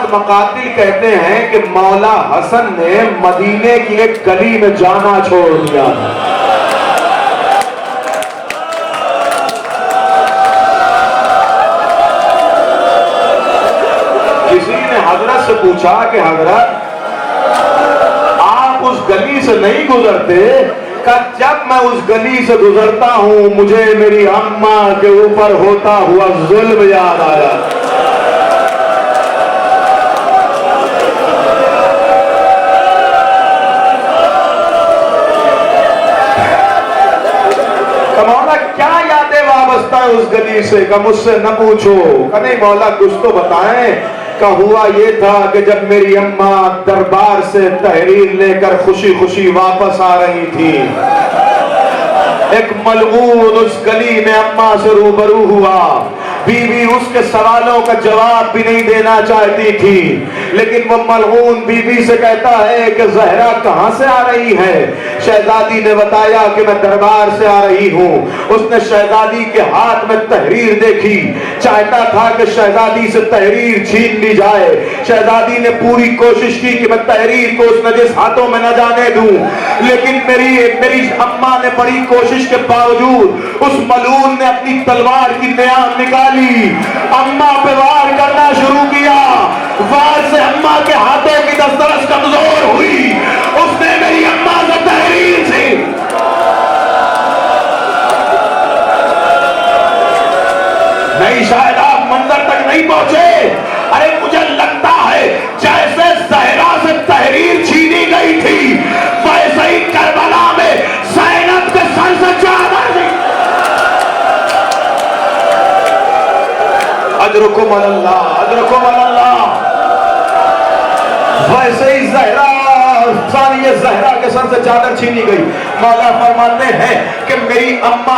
मोहम्मद मकातिल कहते हैं कि मौला हसन ने मदीने की एक गली में जाना छोड़ दिया। किसी ने हजरत से पूछा कि हजरत आप उस गली से नहीं गुजरते? का जब मैं उस गली से गुजरता हूं मुझे मेरी अम्मा के ऊपर होता हुआ जुल्म याद आया। मौला क्या यादें वाबस्ता है उस गली से? का मुझसे न पूछो। का नहीं मौला कुछ तो बताएं। का हुआ ये था कि जब मेरी अम्मा दरबार से तहरीर लेकर खुशी खुशी वापस आ रही थी, एक मलऊन उस गली में अम्मा से रूबरू हुआ। बीवी उसके सवालों का जवाब भी नहीं देना चाहती थी, लेकिन वो मलऊन बीवी से कहता है कि ज़हरा कहां से आ रही है? शहजादी ने बताया कि मैं दरबार से आ रही हूं। उसने शहजादी के हाथ में तहरीर देखी, चाहता था कि शहजादी से तहरीर छीन ली जाए। शहजादी ने पूरी कोशिश की कि मैं तहरीर को उस नजिस हाथों में न जाने दूं, लेकिन मेरी अम्मा ने बड़ी कोशिश के बावजूद उस मलून ने अपनी तलवार की नयाब निकाली, अम्मा पे वार करना शुरू किया। वार से अम्मा के हाथों की दस्तरस कमजोर हुई। उसने मेरी अम्मा से तहरीर से नहीं, शायद आप मंजर तक नहीं पहुंचे। अरे मुझे लगता है जैसे ज़हरा से तहरीर छीनी गई थी, वैसे ही करबला में ज़ैनब के सर से चादर थी। अजरुकुम अल्लाह, अजरुकुम अल्लाह। वैसे ही ज़हरा ज़हरा के सर से चादर छीनी गई। मौला फरमाते हैं कि मेरी अम्मा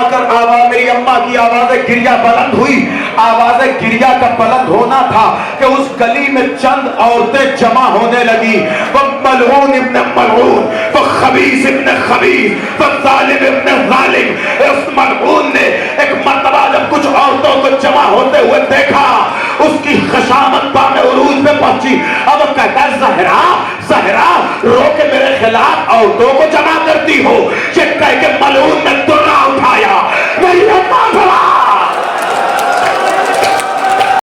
की आवाज़ गिरिया बुलंद हुई। आवाज़ गिरिया का बुलंद होना था कि उस गली में चंद औरतें जमा होने लगी। वो मलऊन इब्न मलऊन, वो खबीस इब्न खबीस, वो जालिम इब्न जालिम। उस मलऊन ने एक मर्तबा जब कुछ औरतों को जमा होते हुए देखा, उसकी खशामत पाने उरूज पे पहुंची। अब वो कहता है ज़हरा रो के मेरे खिलाफ औरतों को जमा करती हो। ये कह के मलऊन ने तुर्रा